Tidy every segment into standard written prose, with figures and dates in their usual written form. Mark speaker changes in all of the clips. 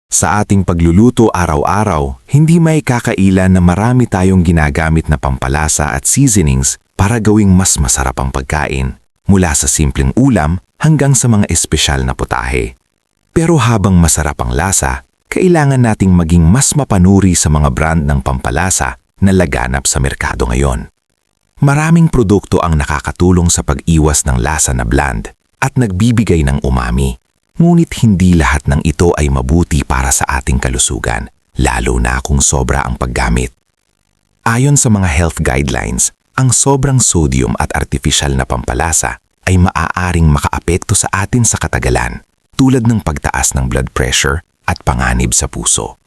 Speaker 1: Sa ating pagluluto araw-araw, hindi may kakailan na marami tayong ginagamit na pampalasa at seasonings para gawing mas masarap ang pagkain, mula sa simpleng ulam hanggang sa mga espesyal na putahe. Pero habang masarap ang lasa, kailangan nating maging mas mapanuri sa mga brand ng pampalasa na laganap sa merkado ngayon. Maraming produkto ang nakakatulong sa pag-iwas ng lasa na bland at nagbibigay ng umami. Ngunit hindi lahat ng ito ay mabuti para sa ating kalusugan, lalo na kung sobra ang paggamit. Ayon sa mga health guidelines, ang sobrang sodium at artificial na pampalasa ay maaaring makaapekto sa atin sa katagalan, tulad ng pagtaas ng blood pressure at panganib sa puso.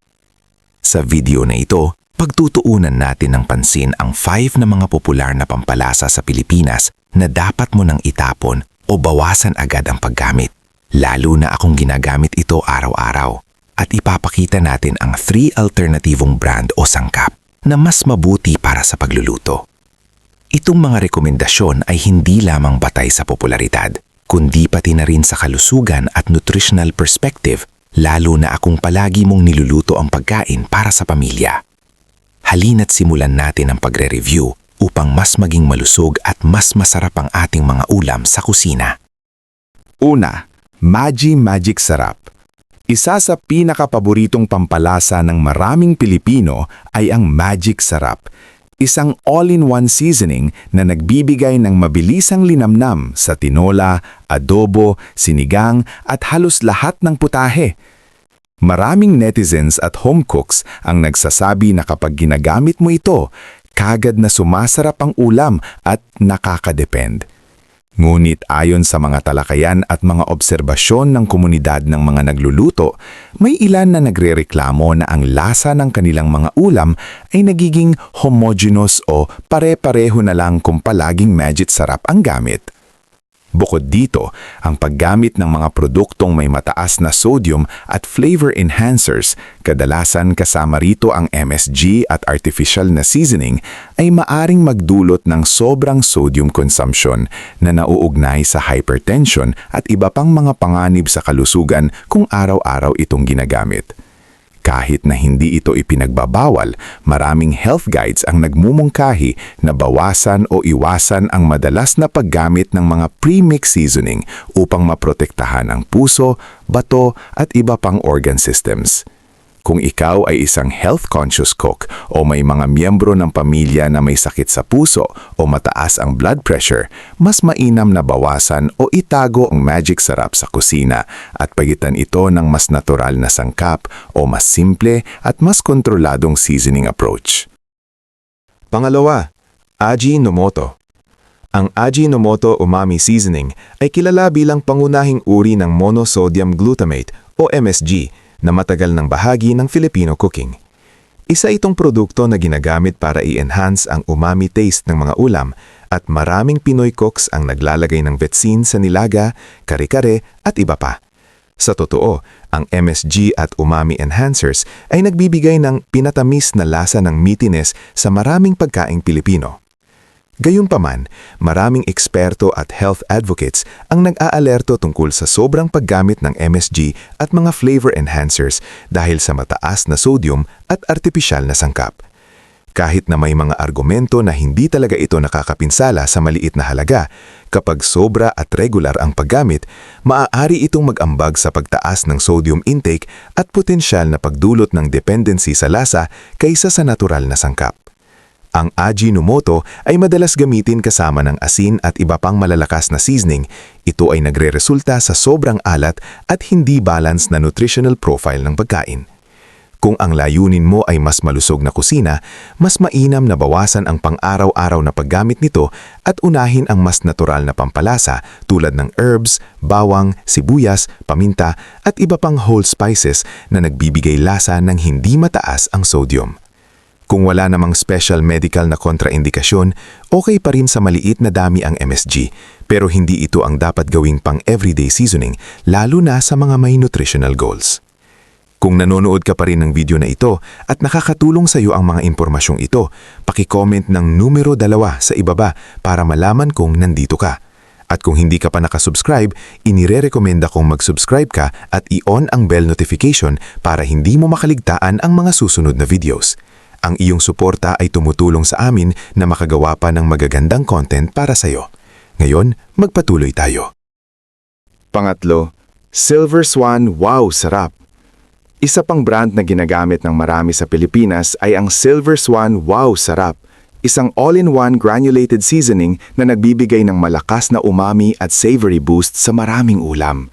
Speaker 1: Sa video na ito, pagtutuunan natin ng pansin ang 5 na mga popular na pampalasa sa Pilipinas na dapat mo nang itapon o bawasan agad ang paggamit. Lalo na akong ginagamit ito araw-araw, at ipapakita natin ang 3 alternatibong brand o sangkap na mas mabuti para sa pagluluto. Itong mga rekomendasyon ay hindi lamang batay sa popularidad, kundi pati na rin sa kalusugan at nutritional perspective, lalo na akong palagi mong niluluto ang pagkain para sa pamilya. Halina't simulan natin ang pagre-review upang mas maging malusog at mas masarap ang ating mga ulam sa kusina.
Speaker 2: Una, Maggi Magic Sarap. Isa sa pinakapaboritong pampalasa ng maraming Pilipino ay ang Magic Sarap. Isang all-in-one seasoning na nagbibigay ng mabilisang linamnam sa tinola, adobo, sinigang at halos lahat ng putahe. Maraming netizens at home cooks ang nagsasabi na kapag ginagamit mo ito, kagad na sumasarap ang ulam at nakakadepend. Ngunit ayon sa mga talakayan at mga obserbasyon ng komunidad ng mga nagluluto, may ilan na nagrereklamo na ang lasa ng kanilang mga ulam ay nagiging homogeneous o pare-pareho na lang kung palaging Magic Sarap ang gamit. Bukod dito, ang paggamit ng mga produktong may mataas na sodium at flavor enhancers, kadalasan kasama rito ang MSG at artificial na seasoning, ay maaring magdulot ng sobrang sodium consumption na nauugnay sa hypertension at iba pang mga panganib sa kalusugan kung araw-araw itong ginagamit. Kahit na hindi ito ipinagbabawal, maraming health guides ang nagmumungkahi na bawasan o iwasan ang madalas na paggamit ng mga pre-mix seasoning upang maprotektahan ang puso, bato at iba pang organ systems. Kung ikaw ay isang health-conscious cook o may mga miyembro ng pamilya na may sakit sa puso o mataas ang blood pressure, mas mainam na bawasan o itago ang Magic Sarap sa kusina at pagitan ito ng mas natural na sangkap o mas simple at mas kontroladong seasoning approach.
Speaker 3: Pangalawa, Ajinomoto. Ang Ajinomoto Umami Seasoning ay kilala bilang pangunahing uri ng monosodium glutamate o MSG na matagal ng bahagi ng Filipino cooking. Isa itong produkto na ginagamit para i-enhance ang umami taste ng mga ulam at maraming Pinoy cooks ang naglalagay ng vetsin sa nilaga, kare-kare at iba pa. Sa totoo, ang MSG at umami enhancers ay nagbibigay ng pinatamis na lasa ng meatiness sa maraming pagkaing Pilipino. Gayunpaman, maraming eksperto at health advocates ang nag-aalerto tungkol sa sobrang paggamit ng MSG at mga flavor enhancers dahil sa mataas na sodium at artipisyal na sangkap. Kahit na may mga argumento na hindi talaga ito nakakapinsala sa maliit na halaga, kapag sobra at regular ang paggamit, maaari itong mag-ambag sa pagtaas ng sodium intake at potensyal na pagdulot ng dependency sa lasa kaysa sa natural na sangkap. Ang Ajinomoto ay madalas gamitin kasama ng asin at iba pang malalakas na seasoning. Ito ay nagreresulta sa sobrang alat at hindi balance na nutritional profile ng pagkain. Kung ang layunin mo ay mas malusog na kusina, mas mainam na bawasan ang pang-araw-araw na paggamit nito at unahin ang mas natural na pampalasa tulad ng herbs, bawang, sibuyas, paminta at iba pang whole spices na nagbibigay lasa ng hindi mataas ang sodium. Kung wala namang special medical na kontraindikasyon, okay pa rin sa maliit na dami ang MSG, pero hindi ito ang dapat gawing pang-everyday seasoning, lalo na sa mga may nutritional goals. Kung nanonood ka pa rin ng video na ito at nakakatulong sa iyo ang mga impormasyong ito, paki-comment ng numero 2 sa ibaba para malaman kung nandito ka. At kung hindi ka pa nakasubscribe, inire-recommenda kong mag-subscribe ka at i-on ang bell notification para hindi mo makaligtaan ang mga susunod na videos. Ang iyong suporta ay tumutulong sa amin na makagawa pa ng magagandang content para sa'yo. Ngayon, magpatuloy tayo.
Speaker 2: Pangatlo, Silver Swan Wow Sarap. Isa pang brand na ginagamit ng marami sa Pilipinas ay ang Silver Swan Wow Sarap, isang all-in-one granulated seasoning na nagbibigay ng malakas na umami at savory boost sa maraming ulam.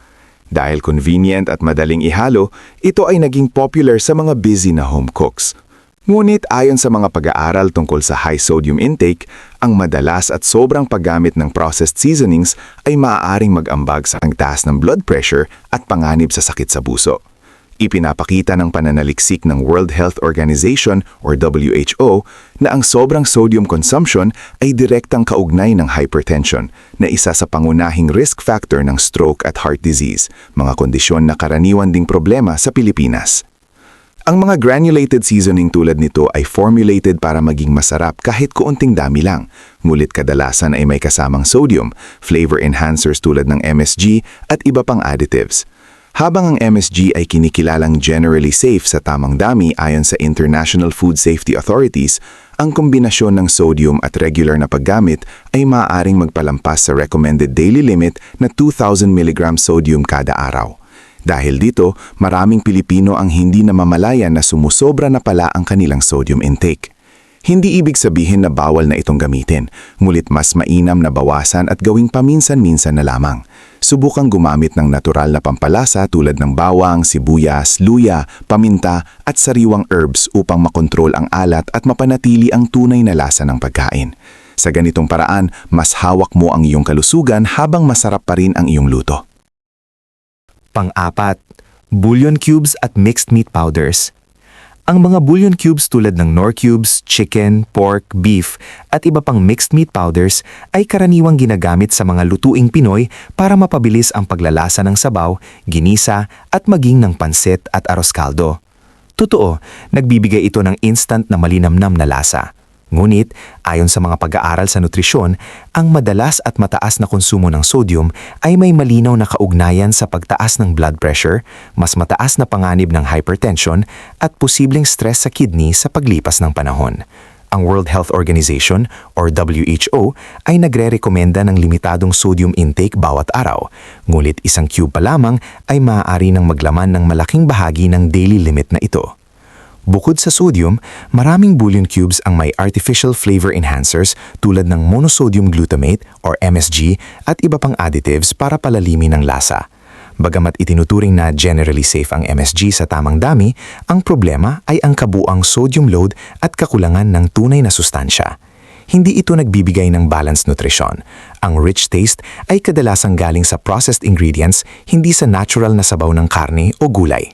Speaker 2: Dahil convenient at madaling ihalo, ito ay naging popular sa mga busy na home cooks. Ngunit ayon sa mga pag-aaral tungkol sa high sodium intake, ang madalas at sobrang paggamit ng processed seasonings ay maaaring mag-ambag sa taas ng blood pressure at panganib sa sakit sa puso. Ipinapakita ng pananaliksik ng World Health Organization or WHO na ang sobrang sodium consumption ay direktang kaugnay ng hypertension na isa sa pangunahing risk factor ng stroke at heart disease, mga kondisyon na karaniwan ding problema sa Pilipinas. Ang mga granulated seasoning tulad nito ay formulated para maging masarap kahit kaunting dami lang, ngunit kadalasan ay may kasamang sodium, flavor enhancers tulad ng MSG at iba pang additives. Habang ang MSG ay kinikilalang generally safe sa tamang dami ayon sa International Food Safety Authorities, ang kombinasyon ng sodium at regular na paggamit ay maaaring magpalampas sa recommended daily limit na 2,000 mg sodium kada araw. Dahil dito, maraming Pilipino ang hindi namamalayan na sumusobra na pala ang kanilang sodium intake. Hindi ibig sabihin na bawal na itong gamitin, ngulit mas mainam na bawasan at gawing paminsan-minsan na lamang. Subukang gumamit ng natural na pampalasa tulad ng bawang, sibuyas, luya, paminta at sariwang herbs upang makontrol ang alat at mapanatili ang tunay na lasa ng pagkain. Sa ganitong paraan, mas hawak mo ang iyong kalusugan habang masarap pa rin ang iyong luto.
Speaker 1: Pang-apat, bouillon cubes at mixed meat powders. Ang mga bouillon cubes tulad ng Knorr cubes, chicken, pork, beef at iba pang mixed meat powders ay karaniwang ginagamit sa mga lutuing Pinoy para mapabilis ang paglalasa ng sabaw, ginisa at maging ng pansit at arroz caldo. Totoo, nagbibigay ito ng instant na malinamnam na lasa. Ngunit, ayon sa mga pag-aaral sa nutrisyon, ang madalas at mataas na konsumo ng sodium ay may malinaw na kaugnayan sa pagtaas ng blood pressure, mas mataas na panganib ng hypertension at posibleng stress sa kidney sa paglipas ng panahon. Ang World Health Organization or WHO ay nagre-rekomenda ng limitadong sodium intake bawat araw, ngunit isang cube pa lamang ay maaari nang maglaman ng malaking bahagi ng daily limit na ito. Bukod sa sodium, maraming bouillon cubes ang may artificial flavor enhancers tulad ng monosodium glutamate or MSG at iba pang additives para palalimin ang lasa. Bagamat itinuturing na generally safe ang MSG sa tamang dami, ang problema ay ang kabuang sodium load at kakulangan ng tunay na sustansya. Hindi ito nagbibigay ng balanced nutrition. Ang rich taste ay kadalasang galing sa processed ingredients, hindi sa natural na sabaw ng karne o gulay.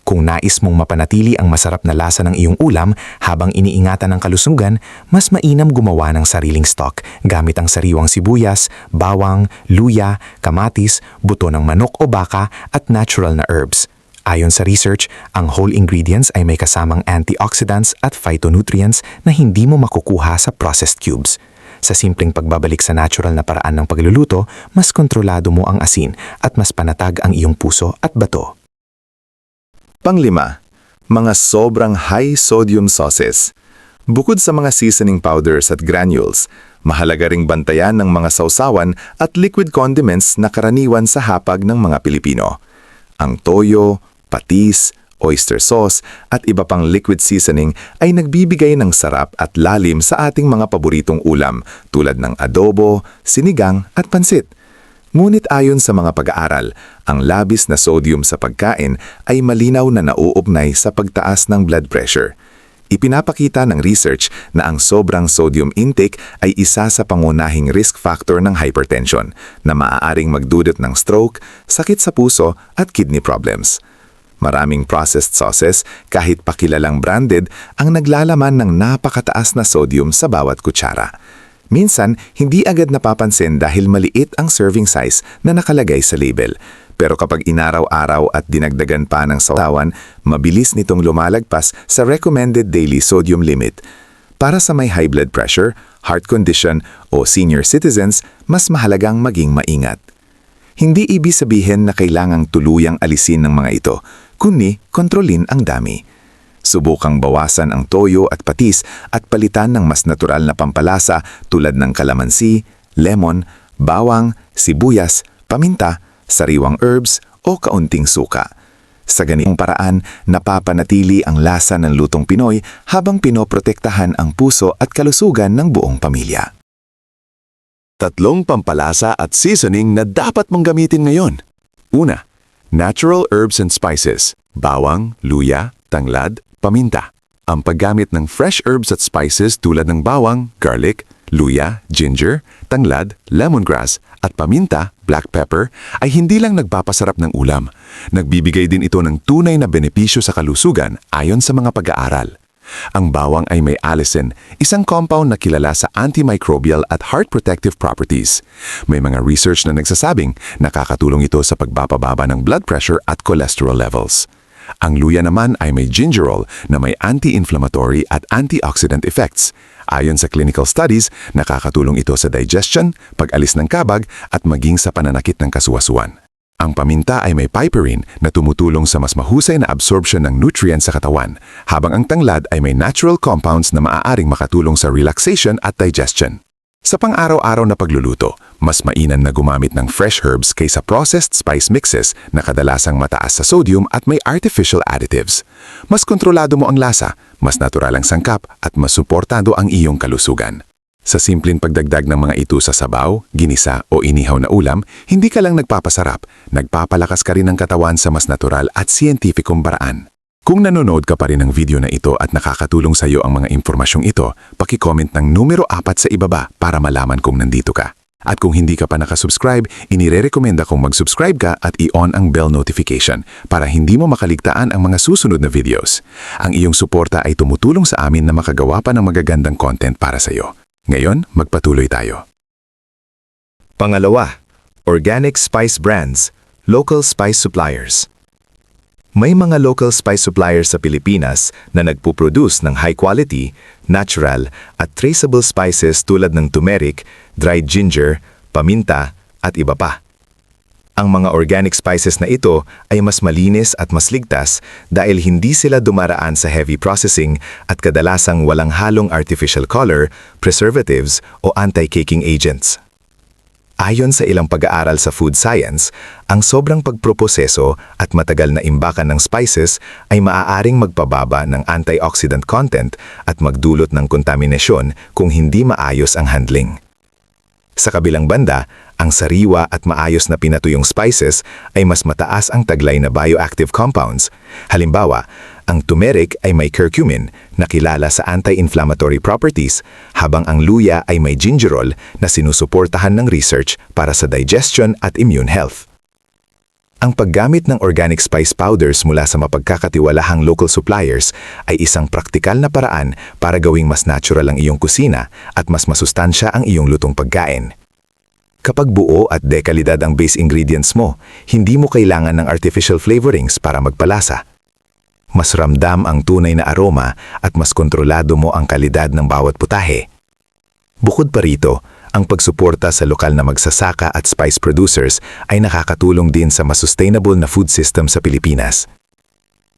Speaker 1: Kung nais mong mapanatili ang masarap na lasa ng iyong ulam habang iniingatan ang kalusugan, mas mainam gumawa ng sariling stock gamit ang sariwang sibuyas, bawang, luya, kamatis, buto ng manok o baka at natural na herbs. Ayon sa research, ang whole ingredients ay may kasamang antioxidants at phytonutrients na hindi mo makukuha sa processed cubes. Sa simpleng pagbabalik sa natural na paraan ng pagluluto, mas kontrolado mo ang asin at mas panatag ang iyong puso at bato.
Speaker 2: Panglima, mga sobrang high sodium sauces. Bukod sa mga seasoning powders at granules, mahalaga ring bantayan ng mga sausawan at liquid condiments na karaniwan sa hapag ng mga Pilipino. Ang toyo, patis, oyster sauce at iba pang liquid seasoning ay nagbibigay ng sarap at lalim sa ating mga paboritong ulam tulad ng adobo, sinigang at pansit. Ngunit ayon sa mga pag-aaral, ang labis na sodium sa pagkain ay malinaw na nauugnay sa pagtaas ng blood pressure. Ipinapakita ng research na ang sobrang sodium intake ay isa sa pangunahing risk factor ng hypertension na maaaring magdulot ng stroke, sakit sa puso at kidney problems. Maraming processed sauces, kahit pakilalang branded, ang naglalaman ng napakataas na sodium sa bawat kutsara. Minsan, hindi agad napapansin dahil maliit ang serving size na nakalagay sa label. Pero kapag inaraw-araw at dinagdagan pa ng sausawan, mabilis nitong lumalagpas sa recommended daily sodium limit. Para sa may high blood pressure, heart condition o senior citizens, mas mahalagang maging maingat. Hindi ibig sabihin na kailangang tuluyang alisin ng mga ito, kundi kontrolin ang dami. Subukang bawasan ang toyo at patis at palitan ng mas natural na pampalasa tulad ng kalamansi, lemon, bawang, sibuyas, paminta, sariwang herbs o kaunting suka. Sa ganitong paraan, napapanatili ang lasa ng lutong Pinoy habang pinoprotektahan ang puso at kalusugan ng buong pamilya.
Speaker 3: Tatlong pampalasa at seasoning na dapat mong gamitin ngayon. Una, natural herbs and spices, bawang, luya, tanglad, paminta. Ang paggamit ng fresh herbs at spices tulad ng bawang, garlic, luya, ginger, tanglad, lemongrass at paminta, black pepper ay hindi lang nagpapasarap ng ulam. Nagbibigay din ito ng tunay na benepisyo sa kalusugan ayon sa mga pag-aaral. Ang bawang ay may allicin, isang compound na kilala sa antimicrobial at heart protective properties. May mga research na nagsasabing nakakatulong ito sa pagpapababa ng blood pressure at cholesterol levels. Ang luya naman ay may gingerol na may anti-inflammatory at antioxidant effects. Ayon sa clinical studies, nakakatulong ito sa digestion, pag-alis ng kabag at maging sa pananakit ng kasuwasuan. Ang paminta ay may piperine na tumutulong sa mas mahusay na absorption ng nutrients sa katawan, habang ang tanglad ay may natural compounds na maaaring makatulong sa relaxation at digestion. Sa pang-araw-araw na pagluluto, mas mainam na gumamit ng fresh herbs kaysa processed spice mixes na kadalasang mataas sa sodium at may artificial additives. Mas kontrolado mo ang lasa, mas natural ang sangkap at mas suportado ang iyong kalusugan. Sa simpleng pagdagdag ng mga ito sa sabaw, ginisa o inihaw na ulam, hindi ka lang nagpapasarap, nagpapalakas ka rin ng katawan sa mas natural at siyentifikong paraan. Kung nanonood ka pa rin ng video na ito at nakakatulong sa iyo ang mga impormasyong ito, paki-comment ng numero 4 sa ibaba para malaman kung nandito ka. At kung hindi ka pa nakasubscribe, inirerekomenda kong mag-subscribe ka at i-on ang bell notification para hindi mo makaligtaan ang mga susunod na videos. Ang iyong suporta ay tumutulong sa amin na makagawa pa ng magagandang content para sa iyo. Ngayon, magpatuloy tayo.
Speaker 2: Pangalawa, organic spice brands, local spice suppliers. May mga local spice suppliers sa Pilipinas na nagpuproduce ng high-quality, natural at traceable spices tulad ng turmeric, dried ginger, paminta at iba pa. Ang mga organic spices na ito ay mas malinis at mas ligtas dahil hindi sila dumaraan sa heavy processing at kadalasang walang halong artificial color, preservatives o anti-caking agents. Ayon sa ilang pag-aaral sa food science, ang sobrang pagproproseso at matagal na imbakan ng spices ay maaaring magpababa ng antioxidant content at magdulot ng kontaminasyon kung hindi maayos ang handling. Sa kabilang banda, ang sariwa at maayos na pinatuyong spices ay mas mataas ang taglay na bioactive compounds. Halimbawa, ang turmeric ay may curcumin na kilala sa anti-inflammatory properties, habang ang luya ay may gingerol na sinusuportahan ng research para sa digestion at immune health. Ang paggamit ng organic spice powders mula sa mapagkakatiwalahang local suppliers ay isang praktikal na paraan para gawing mas natural ang iyong kusina at mas masustansya ang iyong lutong pagkain. Kapag buo at dekalidad ang base ingredients mo, hindi mo kailangan ng artificial flavorings para magpalasa. Mas ramdam ang tunay na aroma at mas kontrolado mo ang kalidad ng bawat putahe. Bukod pa rito, ang pagsuporta sa lokal na magsasaka at spice producers ay nakakatulong din sa mas sustainable na food system sa Pilipinas.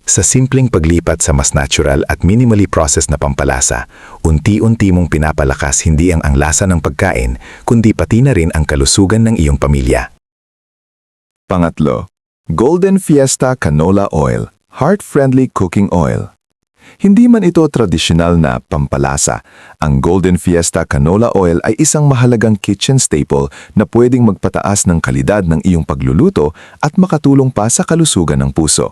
Speaker 2: Sa simpleng paglipat sa mas natural at minimally processed na pampalasa, unti-unti mong pinapalakas hindi ang lasa ng pagkain, kundi pati na rin ang kalusugan ng iyong pamilya.
Speaker 3: Pangatlo, Golden Fiesta Canola Oil, heart-friendly cooking oil. Hindi man ito tradisyonal na pampalasa, ang Golden Fiesta Canola Oil ay isang mahalagang kitchen staple na pwedeng magpataas ng kalidad ng iyong pagluluto at makatulong pa sa kalusugan ng puso.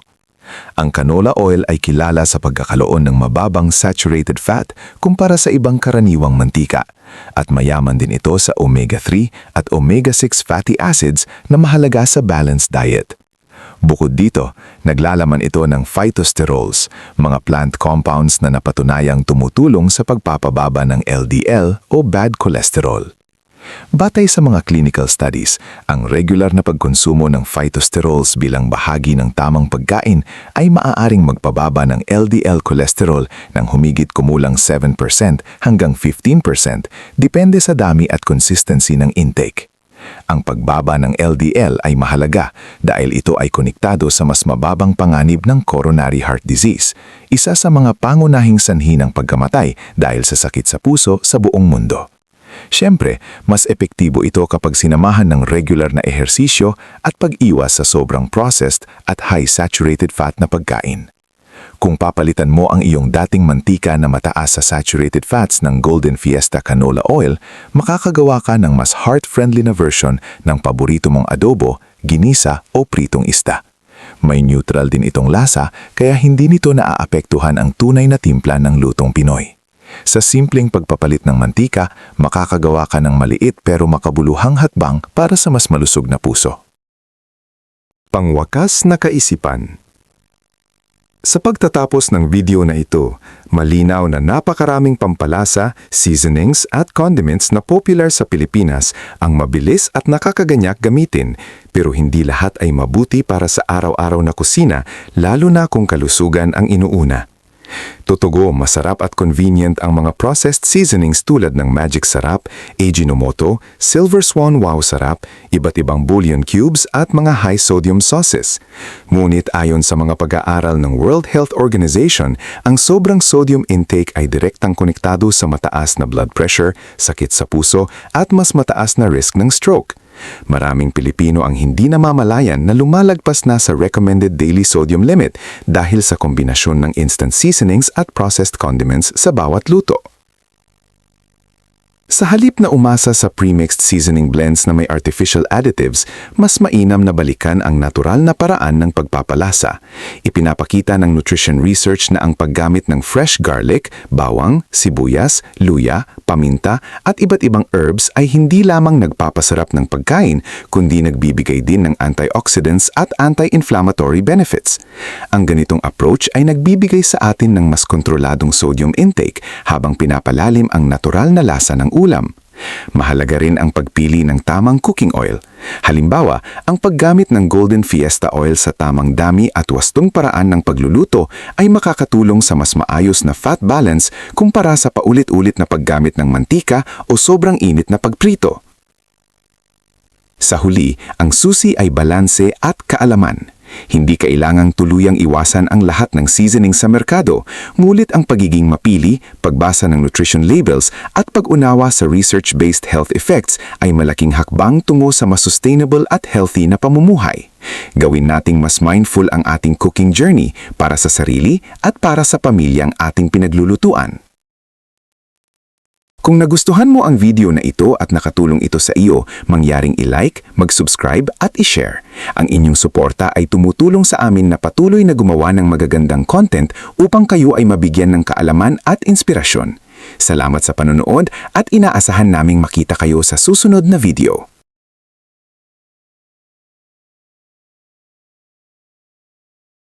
Speaker 3: Ang canola oil ay kilala sa pagkakaloon ng mababang saturated fat kumpara sa ibang karaniwang mantika, at mayaman din ito sa omega-3 at omega-6 fatty acids na mahalaga sa balanced diet. Bukod dito, naglalaman ito ng phytosterols, mga plant compounds na napatunayang tumutulong sa pagpapababa ng LDL o bad cholesterol.
Speaker 2: Batay sa mga clinical studies, ang regular na pagkonsumo ng phytosterols bilang bahagi ng tamang pagkain ay maaaring magpababa ng LDL cholesterol ng humigit kumulang 7% hanggang 15%, depende sa dami at consistency ng intake. Ang pagbaba ng LDL ay mahalaga dahil ito ay konektado sa mas mababang panganib ng coronary heart disease, isa sa mga pangunahing sanhi ng pagkamatay dahil sa sakit sa puso sa buong mundo. Siyempre, mas epektibo ito kapag sinamahan ng regular na ehersisyo at pag-iwas sa sobrang processed at high saturated fat na pagkain. Kung papalitan mo ang iyong dating mantika na mataas sa saturated fats ng Golden Fiesta Canola Oil, makakagawa ka ng mas heart-friendly na version ng paborito mong adobo, ginisa o pritong isda. May neutral din itong lasa kaya hindi nito naaapektuhan ang tunay na timpla ng lutong Pinoy. Sa simpleng pagpapalit ng mantika, makakagawa ka ng maliit pero makabuluhang hakbang para sa mas malusog na puso.
Speaker 3: Pangwakas na kaisipan. Sa pagtatapos ng video na ito, malinaw na napakaraming pampalasa, seasonings at condiments na popular sa Pilipinas ang mabilis at nakakaganyak gamitin, pero hindi lahat ay mabuti para sa araw-araw na kusina, lalo na kung kalusugan ang inuuna. Totoo, masarap at convenient ang mga processed seasonings tulad ng Magic Sarap, Ajinomoto, Silver Swan Wow Sarap, iba't ibang bouillon cubes at mga high-sodium sauces. Ngunit ayon sa mga pag-aaral ng World Health Organization, ang sobrang sodium intake ay direktang konektado sa mataas na blood pressure, sakit sa puso at mas mataas na risk ng stroke. Maraming Pilipino ang hindi namamalayan na lumalagpas na sa recommended daily sodium limit dahil sa kombinasyon ng instant seasonings at processed condiments sa bawat luto. Sa halip na umasa sa premixed seasoning blends na may artificial additives, mas mainam na balikan ang natural na paraan ng pagpapalasa. Ipinapakita ng nutrition research na ang paggamit ng fresh garlic, bawang, sibuyas, luya, paminta at iba't ibang herbs ay hindi lamang nagpapasarap ng pagkain, kundi nagbibigay din ng antioxidants at anti-inflammatory benefits. Ang ganitong approach ay nagbibigay sa atin ng mas kontroladong sodium intake habang pinapalalim ang natural na lasa ng ulam. Mahalaga rin ang pagpili ng tamang cooking oil. Halimbawa, ang paggamit ng Golden Fiesta Oil sa tamang dami at wastong paraan ng pagluluto ay makakatulong sa mas maayos na fat balance kumpara sa paulit-ulit na paggamit ng mantika o sobrang init na pagprito. Sa huli, ang susi ay balanse at kaalaman. Hindi kailangang tuluyang iwasan ang lahat ng seasoning sa merkado, ngunit ang pagiging mapili, pagbasa ng nutrition labels at pag-unawa sa research-based health effects ay malaking hakbang tungo sa mas sustainable at healthy na pamumuhay. Gawin nating mas mindful ang ating cooking journey para sa sarili at para sa pamilyang ating pinaglulutuan. Kung nagustuhan mo ang video na ito at nakatulong ito sa iyo, mangyaring i-like, mag-subscribe at i-share. Ang inyong suporta ay tumutulong sa amin na patuloy na gumawa ng magagandang content upang kayo ay mabigyan ng kaalaman at inspirasyon. Salamat sa panonood at inaasahan naming makita kayo sa susunod na video.